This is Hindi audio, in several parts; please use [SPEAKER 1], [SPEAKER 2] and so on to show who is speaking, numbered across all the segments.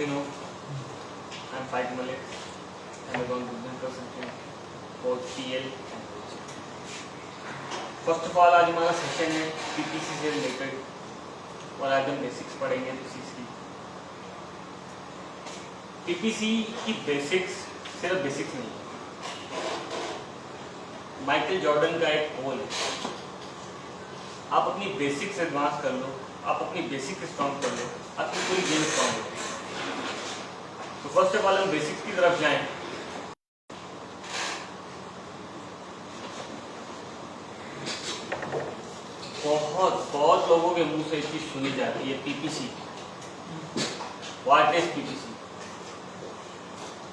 [SPEAKER 1] you know, I'm Faik Malik, Amazon Business Consultant for TL and coaching. First of all आज हमारा सेशन है पीपीसी से रिलेटेड और आज हम बेसिक्स पढ़ेंगे इसी की। पीपीसी की बेसिक्स सिर्फ बेसिक्स नहीं है। माइकल जॉर्डन का एक कोल है, आप अपनी बेसिक्स एडवांस कर लो, आप अपनी बेसिक स्ट्रॉन्ग कर लो, आपकी पूरी गेम स्ट्रॉन्ग होती है। तो फर्स्ट ऑफ ऑल हम बेसिक्स की तरफ जाएं। बहुत लोगों के मुंह से एक चीज सुनी जाती है पीपीसी। What is PPC?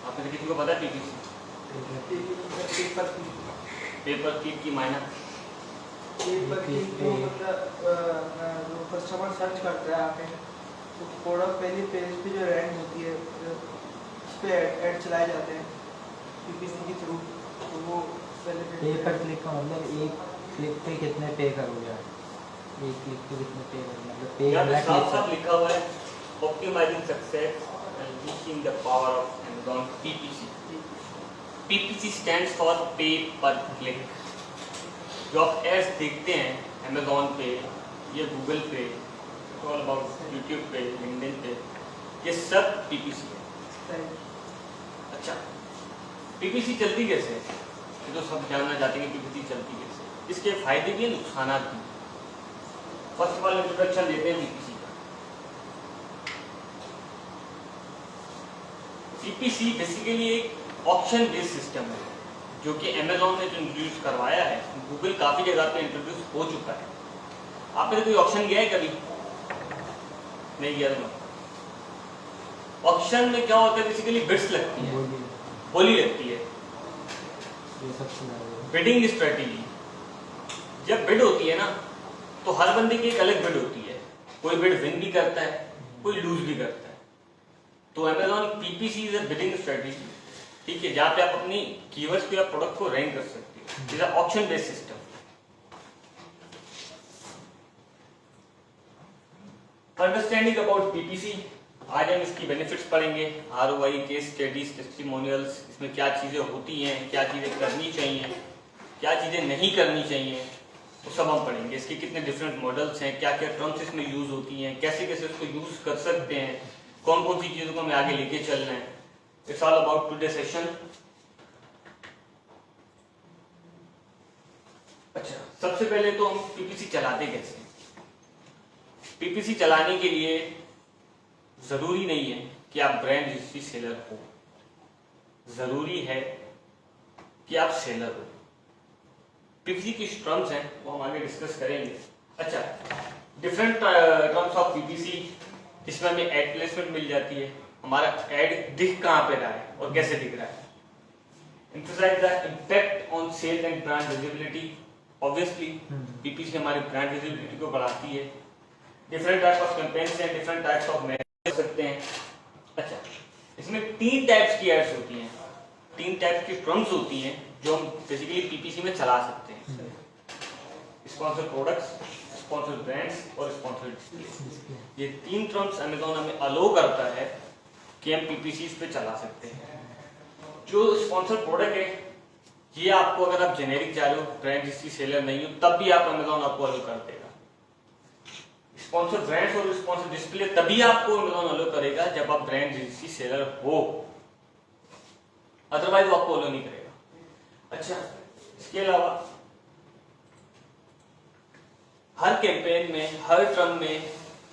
[SPEAKER 1] आपने किसी को पता है पीपीसी? पेपर क्लिप की मायना
[SPEAKER 2] पेपर क्लिप को मतलब जो कस्टमर सर्च करता है आपने तो प्रोडक्ट पहले पेज पे जो रैंक होती है उस पे ऐड चलाए जाते हैं पीपीसी के थ्रू। तो वो पहले
[SPEAKER 3] पेपर क्लिक का मतलब एक क्लिक पे कितने पे करोगे आप? एक क्लिक पे कितने पे करोगे? मतलब पे वाला क्लिक
[SPEAKER 1] साफ लिखा हुआ है optimising success and reaching the power of Amazon PPC। PPC stands for pay per click. जो आप एड्स देखते हैं Amazon पे या गूगल पे, ऑल अबाउट यूट्यूब पे, लिंक्डइन पे, ये सब PPC है। अच्छा, PPC चलती कैसे है? ये तो सब जानना चाहते हैं कि PPC चलती कैसे। इसके फायदे भी हैं, नुकसान भी। फर्स्ट ऑफ ऑल इंट्रोडक्शन देते हैं पीपीसी का। पीपीसी बेसिकली एक ऑप्शन बेस्ड सिस्टम है जो कि Amazon ने जो इंट्रोड्यूस करवाया है। गूगल काफी जगह पे इंट्रोड्यूस हो चुका है। आपने कोई ऑप्शन गया है कभी? नहीं गया तो ऑप्शन में क्या होता है? बेसिकली बिड्स लगती है, बोली लगती है, बिडिंग स्ट्रेटेजी। जब बिड होती है ना तो हर बंदे की एक अलग बिड होती है। कोई बिड विन भी करता है, कोई लूज भी करता है। तो Amazon PPC is a bidding strategy, ठीक है, जहां पे आप अपनी कीवर्ड्स को या प्रोडक्ट को रैंक कर सकते हो। Is a option based system. Understanding about PPC, आज हम इसकी बेनिफिट्स पढ़ेंगे, ROI, केस स्टडीज, टेस्टिमोनियल्स, इसमें क्या चीजें होती हैं, क्या चीजें करनी चाहिए, क्या चीजें नहीं करनी चाहिए, वो सब हम पढ़ेंगे। इसके कितने डिफरेंट मॉडल्स हैं, क्या क्या टर्म्स इसमें यूज होती हैं, कैसे कैसे उसको यूज कर सकते हैं, कौन कौन सी चीजों को हमें आगे लेके चलना है। It's all about today session. अच्छा, सबसे पहले तो हम पीपीसी चलाते कैसे? पीपीसी चलाने के लिए जरूरी नहीं है कि आप ब्रांड रजिस्ट्री सेलर हो, जरूरी है कि आप सेलर हो। पीपीसी की टर्म्स हैं वो हम आगे डिस्कस करेंगे। अच्छा, डिफरेंट टर्म्स ऑफ पीपीसी, इसमें हमें एड प्लेसमेंट मिल जाती है। हमारा एड दिख कहां पे रहा है और कैसे दिख रहा है। Emphasise the impact on sale and brand visibility. Obviously PPC हमारी ब्रांड विजिबिलिटी को बढ़ाती है। डिफरेंट टाइप्स ऑफ कैंपेन्स हैं, डिफरेंट टाइप्स ऑफ मैसेज सकते हैं। अच्छा, इसमें 3 टाइप्स की एड्स होती हैं, 3 टाइप्स की टर्म्स होती हैं जो हम बेसिकली पीपीसी में चला सकते हैं। स्पॉन्सर प्रोडक्ट्स, स्पॉन्सर ब्रांड्स और स्पॉन्सर डिस्प्ले। ये 3 टर्म्स Amazon हमें अलो करता है कि हम पीपीसी पे चला सकते हैं। जो स्पॉन्सर प्रोडक्ट है ये आपको, अगर आप जेनेरिक जा रहे हो, ब्रांड रजिस्ट्री सेलर नहीं हो, तब भी आप Amazon आपको अलो कर देगा। स्पॉन्सर ब्रांड्स और स्पॉन्सर डिस्प्ले तभी आपको Amazon अलो करेगा जब आप ब्रांड रजिस्ट्री सेलर हो, अदरवाइज वो आपको अलो नहीं करेगा। अच्छा, इसके अलावा हर कैंपेन में, हर टर्म में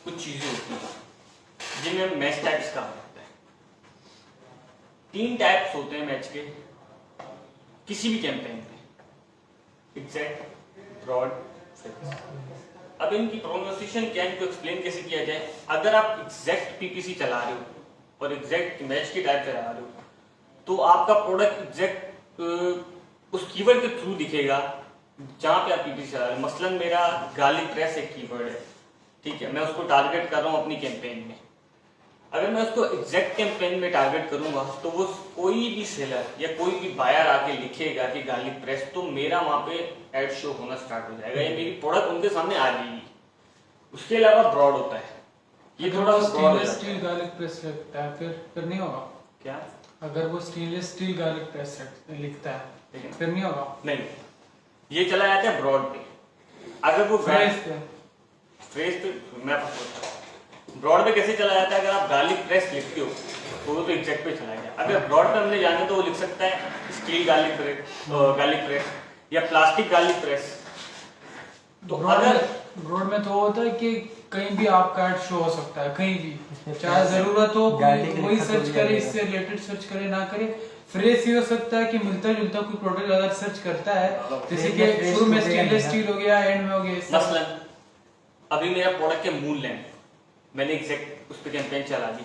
[SPEAKER 1] कुछ चीजें होती हैं जिन्हें मैच टाइप्स कहा जाता है। 3 टाइप्स होते हैं मैच के किसी भी कैंपेन में, एग्जैक्ट, ब्रॉड, फिक्स। अब इनकी प्रोनाउंसिएशन क्या है, इनको एक्सप्लेन कैसे किया जाए। अगर आप एग्जैक्ट पीपीसी चला रहे हो और एग्जैक्ट मैच की टाइप चला रहे हो तो आपका प्रोडक्ट एग्जैक्ट उस कीवर्ड के थ्रू दिखेगा जहां पे आप पीपीसी चला रहे हैं। मसलन मेरा गार्लिक प्रेस एक कीवर्ड है, ठीक है, मैं उसको टारगेट कर रहा हूं अपनी कैंपेन में। अगर मैं उसको एग्जैक्ट कैंपेन में टारगेट करूंगा तो वो कोई भी सेलर या कोई भी बायर आके लिखेगा कि गार्लिक प्रेस, तो मेरा वहां पे एड शो होना स्टार्ट हो जाएगा या मेरी प्रोडक्ट उनके सामने आ जाएगी। उसके अलावा ब्रॉड होता है, ये
[SPEAKER 4] अगर
[SPEAKER 1] थोड़ा
[SPEAKER 4] वो
[SPEAKER 1] सा broad हो
[SPEAKER 4] स्टेनलेस
[SPEAKER 1] जाता
[SPEAKER 4] स्टील गार्लिक प्रेस लिखता है फिर नहीं होगा।
[SPEAKER 1] है। क्या
[SPEAKER 4] अगर वो स्टेनलेस स्टील गार्लिक प्रेस लिखता है
[SPEAKER 1] ठीक है,
[SPEAKER 4] फिर नहीं होगा।
[SPEAKER 1] नहीं, ये चला जाता है ब्रॉड पे। अगर वो
[SPEAKER 4] फ्रेश पे
[SPEAKER 1] फ्रेश पे मैं आपको बोलता हूँ ब्रॉड पे कैसे चला जाता है। अगर आप गार्लिक प्रेस लिखते हो तो वो तो एग्जैक्ट पे चला गया। अगर ब्रॉड पे हमने जाने तो वो लिख सकता है स्टील गार्लिक प्रेस या प्लास्टिक गार्लिक प्रेस। तो अगर
[SPEAKER 4] ब्रॉड में तो होता है कि कहीं भी आपका ऐड शो हो सकता है, कहीं भी,
[SPEAKER 3] इसमें
[SPEAKER 4] चाहे जरूरत हो
[SPEAKER 3] गार्लिक
[SPEAKER 4] वही
[SPEAKER 3] लिखा तो
[SPEAKER 4] सर्च
[SPEAKER 3] भी
[SPEAKER 4] करे,
[SPEAKER 3] आएगा।
[SPEAKER 4] इससे रिलेटेड सर्च करे ना करे। फ्रेश ये हो सकता है कि मिलता जुलता कोई प्रोडक्ट अगर सर्च करता है, जैसे कि
[SPEAKER 3] फ्रेश
[SPEAKER 4] शुरू में
[SPEAKER 3] तो
[SPEAKER 4] स्टेनलेस
[SPEAKER 3] देगा
[SPEAKER 4] स्टील हो गया, एंड में हो गया इससे।
[SPEAKER 1] मसलन अभी मेरा प्रोडक्ट के मून लैंप मैंने एग्जैक्ट उस पर कैंपेन चला दी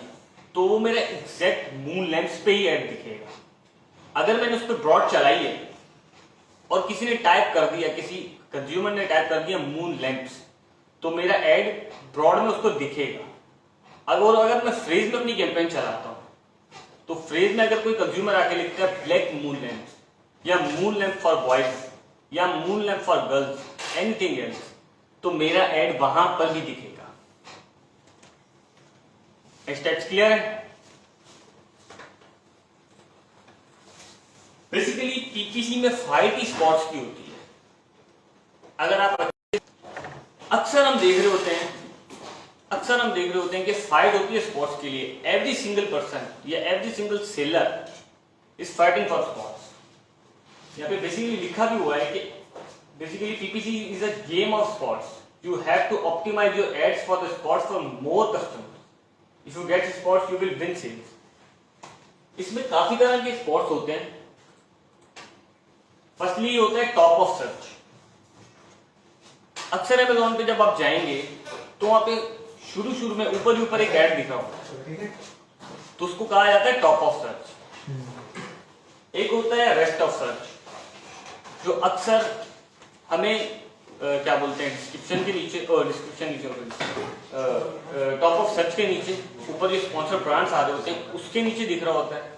[SPEAKER 1] तो वो मेरा एग्जैक्ट मून लैंप्स पे ही ऐड दिखेगा। अगर मैंने उस पर ब्रॉड चलाई है और किसी ने टाइप कर दिया, किसी कंज्यूमर ने टाइप कर दिया मून लैंप्स, तो मेरा ऐड ब्रॉड में उसको दिखेगा। अगर मैं फ्रेज में अपनी कैंपेन चलाता हूं तो फ्रेज में अगर कोई कंज्यूमर आके लिखता है ब्लैक मून लैंप या मून लैंप फॉर बॉयज या moon lamp for girls anything else, तो मेरा ऐड वहां पर भी दिखेगा। स्टेप्स क्लियर है? बेसिकली पीपीसी में 5 स्पॉट्स की होती है। अगर आप अक्सर हम देख रहे होते हैं कि फाइट होती है स्पॉट्स के लिए। एवरी सिंगल पर्सन या every single seller is fighting for spots. यहाँ पे बेसिकली लिखा भी हुआ है कि basically PPC is a game of spots. You have to optimise your ads for the spots for more customers. If you get spots you will win sales. इसमें काफी तरह के स्पॉट्स होते हैं। फर्स्टली होता है टॉप ऑफ सर्च। अक्सर अमेज़न पे जब आप जाएंगे तो वहां पे शुरू में ऊपर एक ऐड दिखा होगा तो उसको कहा जाता है टॉप ऑफ सर्च। एक होता है रेस्ट ऑफ सर्च जो अक्सर हमें क्या बोलते हैं डिस्क्रिप्शन के नीचे टॉप ऑफ सर्च के नीचे ऊपर जो स्पॉन्सर ब्रांड्स आ रहे होते हैं उसके नीचे दिख रहा होता है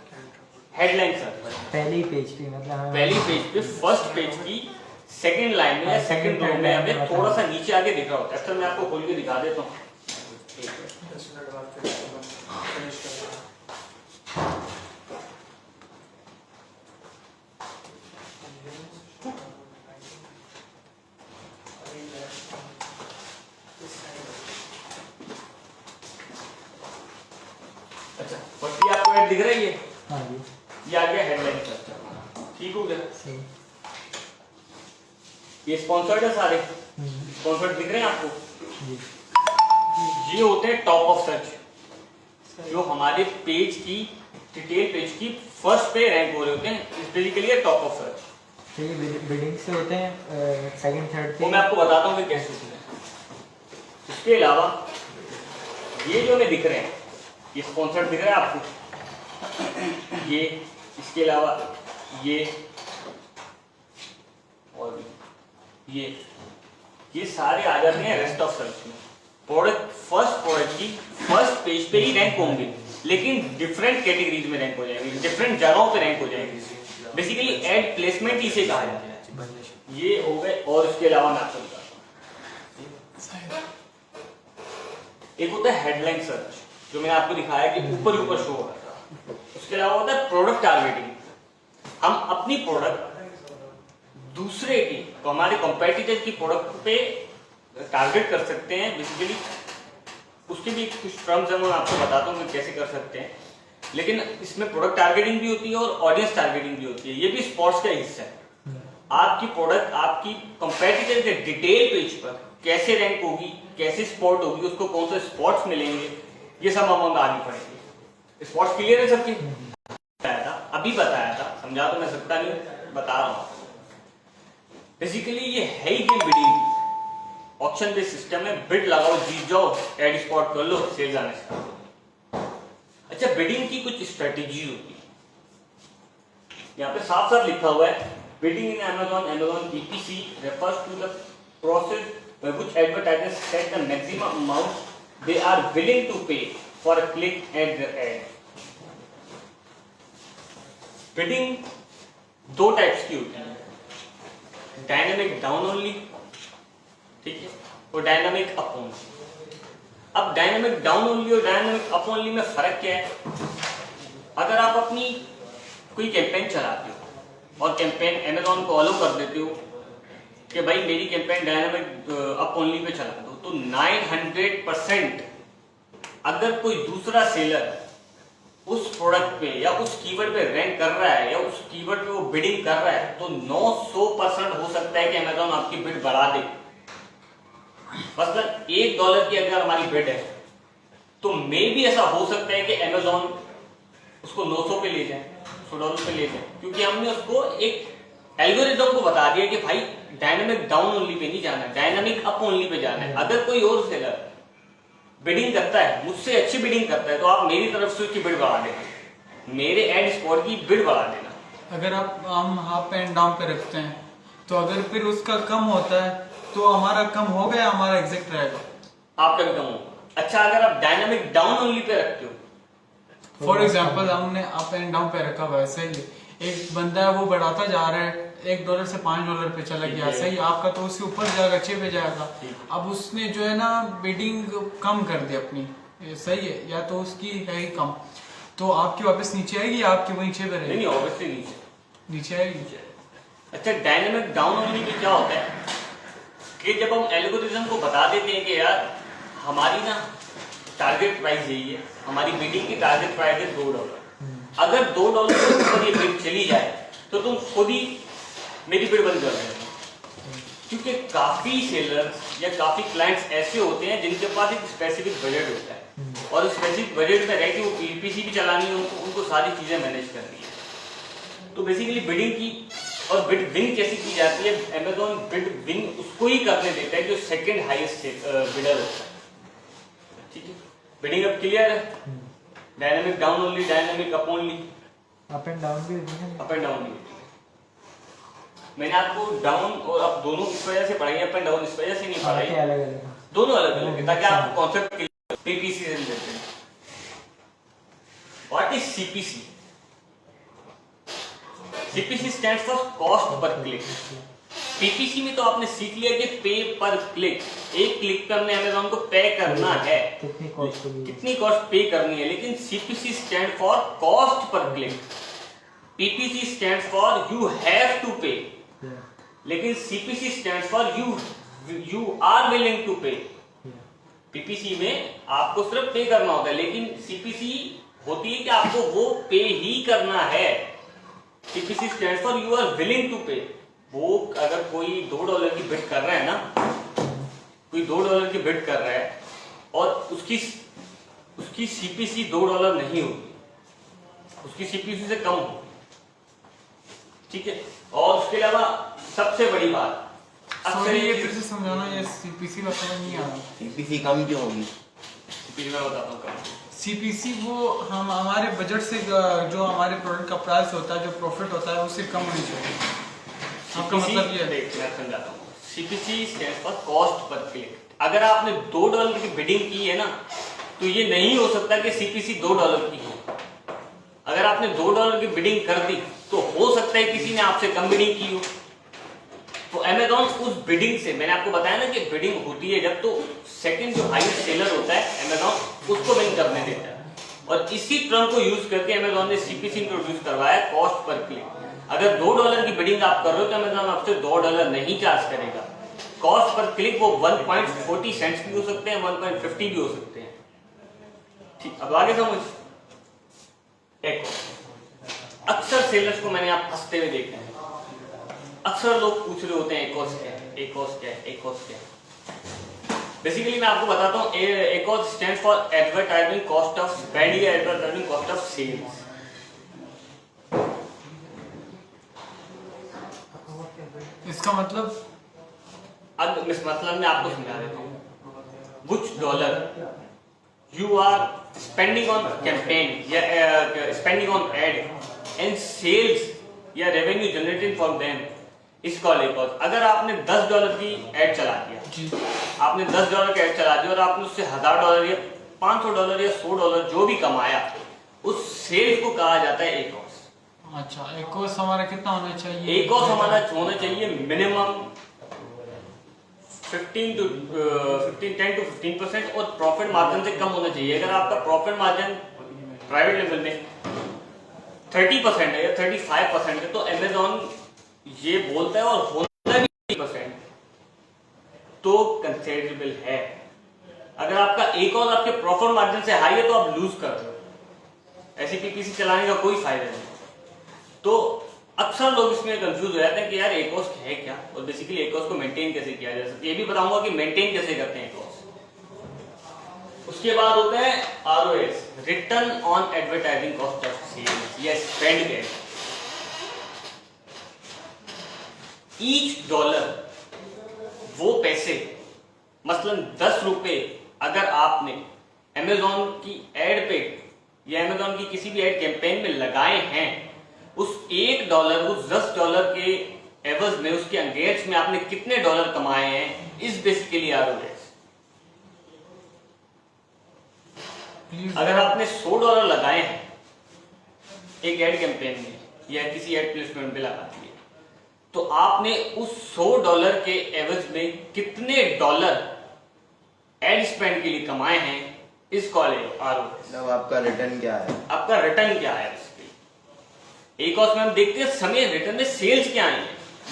[SPEAKER 1] हेडलाइन सर्च।
[SPEAKER 3] पहली पेज पे मतलब
[SPEAKER 1] पहली पेज पे फर्स्ट पेज की सेकंड लाइन में या सेकंड रो में हमें थोड़ा सा नीचे आगे दिख रहा होता है। अक्सर मैं आपको खोल के दिखा देता हूँ। अच्छा, फर्स्ट आपको ऐड दिख रही है,
[SPEAKER 3] हाँ जी
[SPEAKER 1] ये आ गया हेडलाइन सर्च। ठीक हो गया।
[SPEAKER 3] सही।
[SPEAKER 1] ये स्पॉन्सर्ड है सारे, स्पॉन्सर्ड दिख रहे हैं आपको।
[SPEAKER 3] जी
[SPEAKER 1] ये होते हैं टॉप ऑफ सर्च जो हमारे पेज की डिटेल पेज की फर्स्ट पे रैंक हो रहे होते हैं। इस बेसिकली टॉप ऑफ सर्च।
[SPEAKER 3] तो ये बिल्डिंग से होते हैं सेकंड थर्ड
[SPEAKER 1] वो
[SPEAKER 3] पे।
[SPEAKER 1] मैं आपको बताता हूँ कि कैसे होते हैं। इसके अलावा ये जो हमें दिख रहे हैं ये स्पॉन्सर्ड दिख रहा है आपको। ये इसके अलावा ये और ये सारे आ जाते हैं रेस्ट ऑफ सर्च में। प्रोडक्ट की फर्स्ट पेज पे ही रैंक होंगे लेकिन डिफरेंट कैटेगरीज में रैंक हो जाएंगे, डिफरेंट जगहों पे रैंक हो जाएंगे। बेसिकली एड प्लेसमेंट इसे कहा जाता है। ये हो गए। और इसके अलावा मैं आपको बताता हूं एक होता है हेडलाइन सर्च जो मैंने आपको दिखाया कि ऊपर शो हो रहा था। उसके अलावा होता है प्रोडक्ट टारगेटिंग। हम अपनी प्रोडक्ट दूसरे की तो हमारे कॉम्पिटिटर की प्रोडक्ट पे टारगेट कर सकते हैं। बेसिकली उसके भी कुछ टर्म्स हैं मैं आपको बताता हूँ कि कैसे कर सकते हैं। लेकिन इसमें प्रोडक्ट टारगेटिंग भी होती है और ऑडियंस टारगेटिंग भी होती है। ये भी स्पॉट्स का हिस्सा है। आपकी प्रोडक्ट आपकी कंपेटिटर के डिटेल पेज पर कैसे रैंक होगी, कैसे स्पॉट होगी, उसको कौन से स्पॉट्स मिलेंगे, ये सब हम आगे पढ़ेंगे। स्पॉट्स क्लियर है सबकी? अभी बताया था, समझा तो मैं सकता नहीं, बता रहा हूँ। बेसिकली ये है ही game bidding. Option based system है, बिड लगाओ, जीत जाओ, एड स्पॉट कर लो, सेल आने स्टार्ट। अच्छा, बिडिंग की कुछ स्ट्रेटेजी होती है। यहाँ पे साफ साफ लिखा हुआ है bidding in Amazon PPC refers to the process by which advertisers set the maximum amount they are willing to pay for a click and their ad. Bidding दो टाइप्स की होती है, डायनामिक डाउन ओनली, ठीक है, और डायनामिक अप ओनली। अब डायनामिक डाउन ओनली और डायनामिक अप ओनली में फर्क क्या है? अगर आप अपनी कोई कैंपेन चलाते हो और कैंपेन अमेजोन को अलो कर देते हो कि भाई मेरी campaign dynamic up only pay चला दो, तो 900% अगर कोई दूसरा सेलर उस प्रोडक्ट पे या उस कीवर्ड पे रैंक कर रहा है या उस कीवर्ड पे वो बिडिंग कर रहा है, तो 900% हो सकता है कि अमेजोन आपकी बिड बढ़ा दे। मतलब $1 की अगर हमारी बिड है तो मे भी ऐसा हो सकता है कि अमेजोन उसको 900 पे ले जाए, $100 पे ले जाए, क्योंकि हमने उसको एक एल्गोरिदम को बता दिया कि भाई डायनामिक डाउन ओनली पे नहीं जाना, डायनामिक अप ओनली पे जाना है। अगर कोई और सेलर बिडिंग करता है, मुझसे अच्छी बिडिंग करता है, तो आप मेरी तरफ से उसकी बिड बढ़ा देना, मेरे एड स्कोर की बिड बढ़ा देना।
[SPEAKER 4] अगर हम अप एंड डाउन पे रखते हैं तो अगर फिर उसका कम होता है तो हमारा कम हो गया, हमारा एग्जैक्ट रहेगा,
[SPEAKER 1] आपका भी कम होगा। अच्छा, अगर आप डायनामिक डाउन ओनली पे रखते हो,
[SPEAKER 4] फॉर एग्जाम्पल हमने अप एंड डाउन पे रखा हुआ है, सही है, एक बंदा है वो बढ़ाता जा रहा है, $1 से $5 पे चला गया, सही, आपका तो उससे ऊपर जाएगा, 6 पे जाएगा। अब उसने जो है ना बिडिंग कम कर दी अपनी, सही है, या तो उसकी है ही कम, तो आपकी वापस नीचे आएगी या आपकी वहीं 6 पे रहेगी?
[SPEAKER 1] नहीं, ऑब्वियसली
[SPEAKER 4] नीचे आएगी।
[SPEAKER 1] अच्छा, डायनामिक डाउन ओनली में क्या होता है कि जब हम एल्गोरिथम को बता देते हैं कि यार हमारी ना टारगेट प्राइस यही है, हमारी बिडिंग की टारगेट प्राइस है $2, अगर $2 से ऊपर ये बिड चली जाए तो तुम खुद ही मेरी बिड बंद कर देना, क्योंकि काफी सेलर्स या काफी क्लाइंट्स ऐसे होते हैं जिनके पास एक स्पेसिफिक बजट होता है और स्पेसिफिक बजट में रह के वो पीपीसी भी चलानी है, उनको सारी चीजें मैनेज करनी है। तो बेसिकली बिडिंग की और बिड विन कैसे की जाती है? अमेजोन बिड विन उसको ही करने देता है जो सेकंड हाईएस्ट बिडर होता है। ठीक है, बिडिंग अब क्लियर है? Dynamic down only, dynamic up only,
[SPEAKER 3] up and down भी होती है।
[SPEAKER 1] अप एंड डाउन भी होती है। मैंने आपको डाउन और अप दोनों इस वजह से पढ़ाई, अप एंड डाउन इस वजह से नहीं पढ़ाई,
[SPEAKER 3] अलग अलग
[SPEAKER 1] दोनों अलग अलग है, ताकि आपको कॉन्सेप्ट क्लियर। पीपीसी से related what is CPC? CPC stands for cost per click. PPC में तो आपने सीख लिया कि पे पर क्लिक, एक क्लिक पे हमने अमेजोन को पे करना है, कितनी कॉस्ट पे करनी है, लेकिन CPC stand for cost per click. PPC stands for you have to pay, लेकिन CPC stands for you are willing to pay. PPC में आपको सिर्फ पे करना होता है, लेकिन सीपीसी होती है कि आपको वो पे ही करना है। CPC stands for you are willing to pay. वो अगर कोई $2 की बिड कर रहा है ना, कोई $2 की बिड कर रहा है और उसकी सीपीसी $2 नहीं होगी, उसकी सीपीसी से कम होगी, ठीक है। और उसके अलावा सबसे बड़ी बात,
[SPEAKER 4] सॉरी ये फिर से समझाना, ये सीपीसी का समझ नहीं आ रहा।
[SPEAKER 5] सीपीसी कम क्यों होगी?
[SPEAKER 1] सीपीसी मैं बताता हूँ कम।
[SPEAKER 4] सीपीसी वो हम हमारे बजट से जो हमारे प्रोडक्ट का प्राइस होता है, जो प्रॉफिट होता है, उससे कम होनी चाहिए। आपका मतलब ये है?
[SPEAKER 1] मैं समझाता हूँ। CPC stands for cost per click. अगर आपने $2 की बिडिंग की है ना, तो ये नहीं हो सकता कि सीपीसी $2 की हो। अगर आपने $2 की बिडिंग कर दी तो हो सकता है किसी ने आपसे कम बिडिंग की हो। तो अमेजॉन उस बिडिंग से, मैंने आपको बताया ना कि बिडिंग होती है जब तो सेकंड जो हाईएस्ट सेलर होता है अमेजॉन उसको विन करने देता है, और इसी टर्म को यूज करके अमेजॉन ने सीपीसी इंट्रोड्यूस करवाया, कॉस्ट पर क्लिक। अगर $2 की बिडिंग आप कर रहे हो तो अमेजॉन आपसे $2 नहीं चार्ज करेगा। कॉस्ट पर क्लिक वो 1.40 सेंट्स भी हो सकते हैं, 1.50 भी हो सकते हैं। ठीक, अब आगे समझ। एक अक्सर सेलर्स को मैंने आप हंसते हुए देखा है, अक्सर लोग पूछ रहे होते हैं एक कॉस्ट क्या है, एक कॉस्ट क्या है, एक कॉस्ट क्या है। बेसिकली मैं आपको बताता हूँ, एक cost stands for advertising cost of spend या एडवर्टाइजिंग कॉस्ट ऑफ सेल्स।
[SPEAKER 4] इसका मतलब
[SPEAKER 1] अब इस मतलब मैं आपको समझा देता हूँ। which dollar you are spending on campaign या spending on ad and sales या revenue generating from them is called a cost। अगर आपने $10 की एड चला दिया, आपने $10 की एड चला दी और आपने उससे $1000 या $500 या $100 जो भी कमाया, उस सेल्स को कहा जाता है एक कॉस्ट।
[SPEAKER 4] अच्छा, एक कॉस्ट हमारा कितना होना चाहिए?
[SPEAKER 1] एक कॉस्ट हमारा होना चाहिए मिनिमम 10 to 15% और प्रॉफिट मार्जिन से कम होना चाहिए। अगर आपका प्रॉफिट मार्जिन प्राइवेट लेवल में 30% है या 35% है तो अमेजॉन ये बोलता है और होना भी 30% तो कंसिडरेबल है। अगर आपका एक और आपके प्रॉफिट मार्जिन से हाई है तो आप लूज कर रहे हो, ऐसी पीपीसी चलाने का कोई फायदा नहीं। तो अक्सर लोग इसमें कंफ्यूज हो जाते हैं कि यार एकोस है क्या और बेसिकली एकोस को मेंटेन कैसे किया जा सकता है। ये भी बताऊंगा कि मेंटेन कैसे करते हैं एकोस। उसके बाद होते हैं ROS, return on advertising cost of sales या स्पेंड कैश। ईच डॉलर वो पैसे, मसलन 10 रुपए अगर आपने अमेजॉन की एड पे या अमेजॉन की किसी भी एड कैंपेन में लगाए हैं, उस $1 उस $10 के एवज में उसके अंगेज में आपने कितने डॉलर कमाए हैं इस बेसिकली आरओएस। अगर आपने $100 लगाए हैं एक एड कैंपेन में या किसी एड प्लेसमेंट पे लगा दिए तो आपने उस $100 के एवज में कितने डॉलर एड स्पेंड के लिए कमाए हैं इस कॉलेज आरओएस।
[SPEAKER 5] मतलब आपका रिटर्न क्या है,
[SPEAKER 1] आपका रिटर्न क्या है। एक और में हम देखते हैं समय रिटर्न में सेल्स क्या है।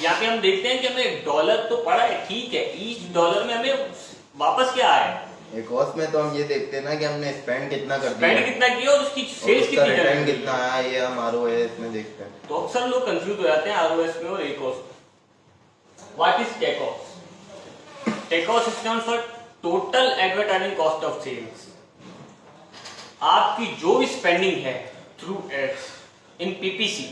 [SPEAKER 1] यहाँ पे हम देखते हैं कि हमें डॉलर तो पड़ा है, ठीक है, ईच डॉलर में हमें वापस क्या आया।
[SPEAKER 5] एक कॉस्ट में तो हम ये देखते हैं ना कि हमने स्पेंड कितना कर दिया,
[SPEAKER 1] स्पेंड कितना किया और उसकी सेल्स कितनी
[SPEAKER 5] रिटर्न कितना आया, ये हम आरओएस में देखते हैं।
[SPEAKER 1] तो अक्सर लोग कंफ्यूज हो जाते हैं आरओएस में और एकोस में। What is TACoS? TACoS stands for total advertising cost of sales. आपकी जो भी स्पेंडिंग है through ads in PPC,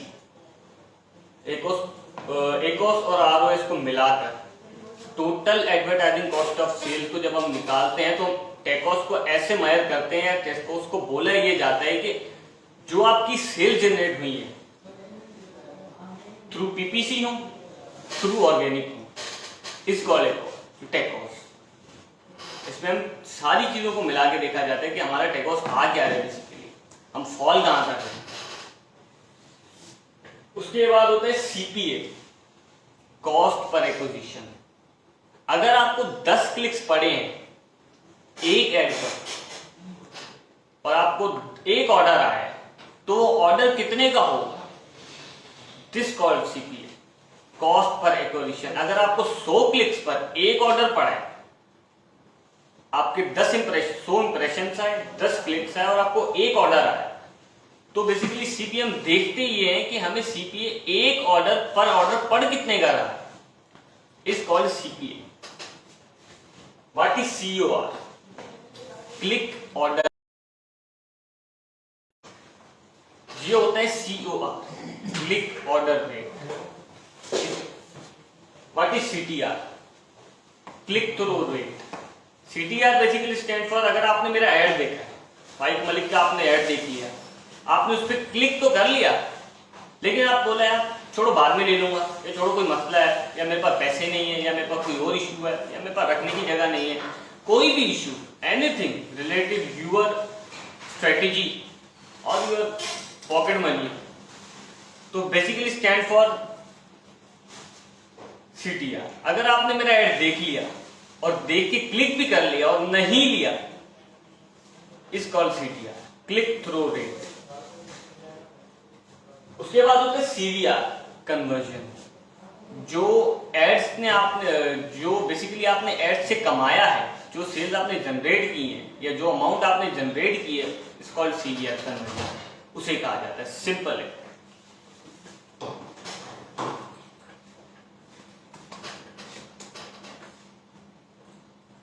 [SPEAKER 1] ACoS और आरओएस को मिलाकर total advertising cost of sales को जब हम निकालते हैं तो टेकॉस को ऐसे मेजर करते हैं, टेकॉस को बोला ये जाता है कि जो आपकी सेल जनरेट हुई है थ्रू पीपीसी हो थ्रू ऑर्गेनिक हो, इस कॉलेज टेकॉस। इसमें हम सारी चीजों को मिला के देखा जाता है कि हमारा टेकॉस आ क्या है, बेसिकली हम फॉल कहां कर रहे हैं। उसके बाद होता है सीपीए, कॉस्ट पर एक्विजिशन। अगर आपको 10 क्लिक्स पड़े हैं एक एड पर और आपको एक ऑर्डर आया है तो ऑर्डर कितने का होगा, this called CPA, cost per acquisition. अगर आपको 100 क्लिक्स पर एक ऑर्डर पड़ा है, आपके 100 इंप्रेशन आए, 10 क्लिक्स आए और आपको एक ऑर्डर आया, तो बेसिकली सीपीए हम देखते ही हैं कि हमें सीपीए एक ऑर्डर पर ऑर्डर पड़ कितने का रहा, इस called CPA. What is COR? Click order. ये होता है COR, click order rate. What is CTR? Click through rate. CTR basically stand for, अगर आपने मेरा ऐड देखा है, फाइक मलिक का आपने ऐड देख लिया, आपने उस पर क्लिक तो कर लिया लेकिन आप बोला यार छोड़ो बाद में ले लूंगा, या छोड़ो कोई मसला है, या मेरे पास पैसे नहीं है, या मेरे पास कोई और इशू है, या मेरे पास रखने की जगह नहीं है, कोई भी issue, anything related your strategy और यूर पॉकेट मनी, तो बेसिकली स्टैंड फॉर सीटीआर। अगर आपने मेरा ऐड देख लिया और देख के क्लिक भी कर लिया और नहीं लिया, इस call CTR, click through rate. उसके बाद होता है सीवीआर, कन्वर्जन। जो एड्स ने आपने, जो बेसिकली आपने एड्स से कमाया है, जो सेल्स आपने जनरेट की है या जो अमाउंट आपने जनरेट की है, इस कॉल्ड सीवीआर, कन्वर्जन, उसे कहा जाता है। सिंपल है।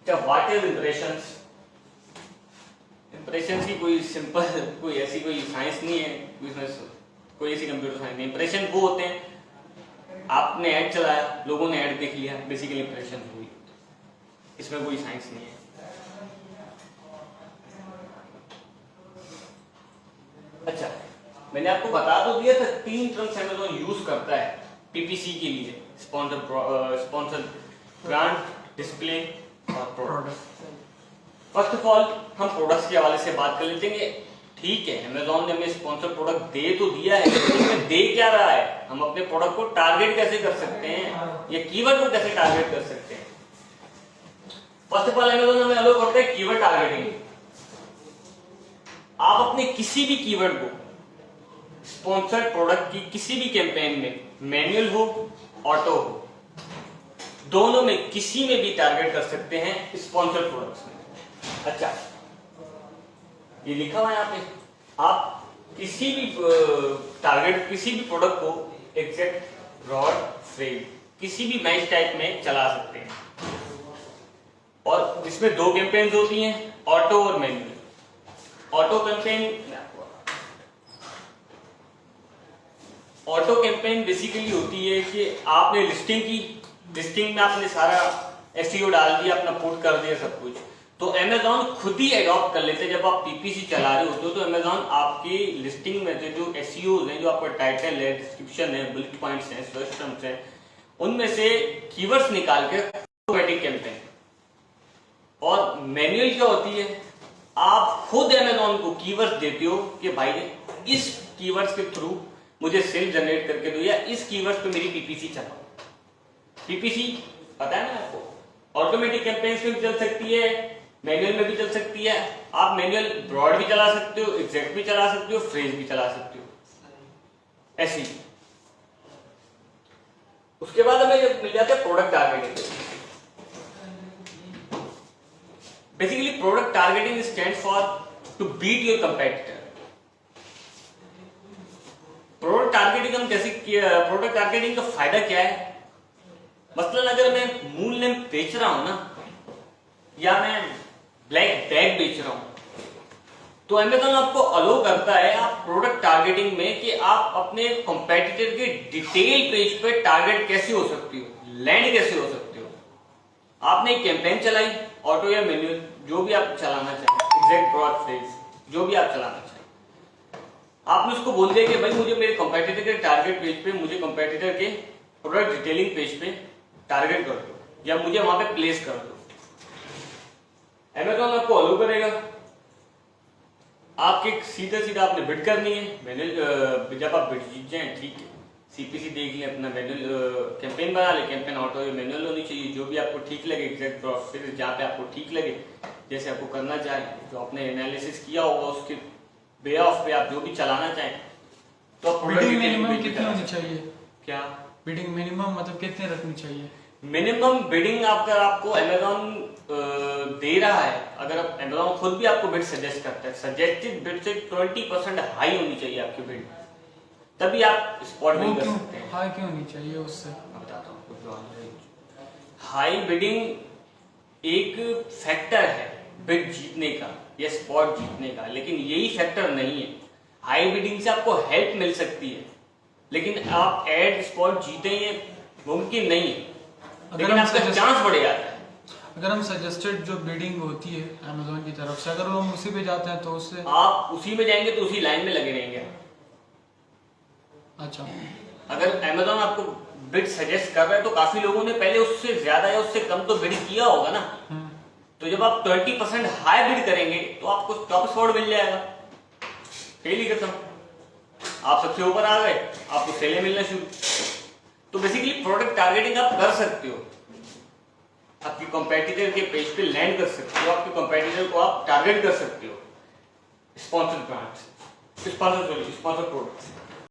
[SPEAKER 1] What is impressions? इंप्रेशंस की कोई सिंपल, कोई ऐसी कोई साइंस नहीं है, कोई ऐसी कंप्यूटर साइंस नहीं। इंप्रेशन वो होते हैं, आपने ऐड चलाया, लोगों ने ऐड देख लिया, बेसिकली इंप्रेशन हुई, इसमें कोई साइंस नहीं है। अच्छा, मैंने आपको बता तो दिया था 3 टर्म्स अमेज़न यूज करता है पीपीसी के लिए, स्पॉन्सर, ब्रांड, डिस्प्ले और प्रोडक्ट। फर्स्ट ऑफ ऑल हम प्रोडक्ट्स के हवाले से बात कर लेते हैं। ठीक है, अमेज़न ने हमें स्पॉन्सर प्रोडक्ट दे तो दिया है, लेकिन इसमें दे क्या रहा है, हम अपने प्रोडक्ट को टारगेट कैसे कर सकते हैं या कीवर्ड को कैसे टारगेट कर सकते हैं। फर्स्ट ऑफ ऑल अमेज़न हमें अलाउ करता है कीवर्ड टारगेटिंग। आप अपने किसी भी कीवर्ड को स्पॉन्सर्ड प्रोडक्ट की किसी भी कैंपेन में, मैनुअल हो ऑटो हो, दोनों में किसी में भी टारगेट कर सकते हैं स्पॉन्सर्ड प्रोडक्ट्स में। अच्छा, ये लिखा हुआ है यहाँ पे, आप किसी भी टारगेट किसी भी प्रोडक्ट को एग्जैक्ट, ब्रॉड, फ्रेम किसी भी मैच टाइप में चला सकते हैं। और इसमें दो कैंपेन्स होती हैं, ऑटो और मैनुअल। ऑटो कैंपेन बेसिकली होती है कि आपने लिस्टिंग की, लिस्टिंग में आपने सारा एसईओ डाल दिया, अपना पुट कर दिया सब कुछ, तो अमेज़न खुद ही अडॉप्ट कर लेते हैं। जब आप पीपीसी चला रहे होते हो तो अमेज़न आपकी लिस्टिंग में जो एसईओ हैं, जो आपका टाइटल है, डिस्क्रिप्शन है, बुलेट पॉइंट्स हैं, सर्च टर्म्स हैं, उनमें से कीवर्ड्स निकाल के ऑटोमेटिक कैंपेन। और मैनुअल क्या होती है, आप खुद अमेज़न को कीवर्ड्स देते हो कि भाई इस कीवर्ड्स के थ्रू मुझे सेल जनरेट करके दो, या इस कीवर्ड्स पे मेरी पीपीसी चलाओ। पीपीसी पता है ना आपको, ऑटोमेटिक कैंपेन्स में भी चल सकती है, मैनुअल में भी चल सकती है। आप मैनुअल ब्रॉड भी चला सकते हो, एग्जैक्ट भी चला सकते हो, फ्रेज भी चला सकते हो, ऐसी। उसके बाद हमें मिल जाता है product targeting. Basically product targeting stands for to beat your competitor. Product targeting हम कैसे, प्रोडक्ट टारगेटिंग का फायदा क्या है? मसलन अगर मैं मूल नेम बेच रहा हूं ना, या मैं ब्लैक बैग बेच रहा हूं, तो अमेज़न आपको अलो करता है आप प्रोडक्ट टारगेटिंग में कि आप अपने कंपेटिटर के डिटेल पेज पे टारगेट कैसे हो सकती हो, लैंड कैसे हो सकते हो। आपने एक कैंपेन चलाई, ऑटो या मैनुअल, जो भी आप चलाना चाहें, एग्जैक्ट, ब्रॉड, फ्रेज, जो भी आप चलाना चाहें, आपने उसको बोल दिया कि भाई मुझे मेरे कंपेटिटर के टारगेट पेज पे, मुझे कंपेटिटर के प्रोडक्ट डिटेलिंग पेज पे टारगेट कर दो, या मुझे वहां पे प्लेस कर दो। अमेज़न आपको अलो करेगा। आपके सीधा सीधा आपने बिड करनी है, मैनुअल, जब आप बिड जीत जाए ठीक है, सीपीसी देख लें, अपना मैनुअल कैंपेन बना ले, कैंपेन ऑटो या मैनुअल होनी चाहिए, जो भी आपको ठीक लगे, एग्जैक्ट, फिर जहाँ पे आपको ठीक लगे, जैसे आपको करना चाहे, जो आपने एनालिसिस किया होगा उसके वे ऑफ पे आप जो भी चलाना चाहें, तो
[SPEAKER 4] बिडिंग मिनिमम कितनी होनी चाहिए?
[SPEAKER 1] क्या
[SPEAKER 4] बिडिंग मिनिमम मतलब कितने रखनी चाहिए?
[SPEAKER 1] मिनिमम बिडिंग आपको अमेज़न दे रहा है, अगर अमेज़न खुद भी आपको बिड सजेस्ट करता है, सजेस्टेड बिड से 20% हाई होनी चाहिए आपकी बिड, तभी आप स्पॉट बिड कर सकते हैं।
[SPEAKER 4] हाई क्यों होनी चाहिए उससे?
[SPEAKER 1] मैं बताता हूँ। हाई बिडिंग एक फैक्टर है बिड जीतने का या स्पॉट जीतने का, लेकिन यही फैक्टर नहीं है। हाई बिडिंग से आपको हेल्प मिल सकती है, लेकिन आप एड स्पॉट जीते ये मुमकिन नहीं है, लेकिन आपका चांस बढ़ जाता है।
[SPEAKER 4] अगर हम सजेस्टेड जो बिडिंग होती है अमेज़न की तरफ से, अगर हम उसी पे जाते हैं तो उससे
[SPEAKER 1] आप उसी में जाएंगे तो उसी लाइन में लगे रहेंगे।
[SPEAKER 4] अच्छा,
[SPEAKER 1] अगर अमेज़न आपको बिड सजेस्ट कर रहा है तो काफी लोगों ने पहले उससे ज्यादा या उससे कम तो बिड किया होगा ना, तो जब आप 20% हाई बिड करेंगे तो आपको टॉप स्पॉट मिल जाएगा, फेल ही खत्म, आप सबसे ऊपर आ गए, आपको सेलें मिलना शुरू। तो बेसिकली प्रोडक्ट टारगेटिंग आप कर सकते हो, आपकी कंपेटिटर के पेज पे लैंड कर सकते हो, आपके कंपेटिटर को आप टारगेट कर सकते हो स्पॉन्सर्ड ब्रांड्स, स्पॉन्सर्ड प्रोडक्ट्स।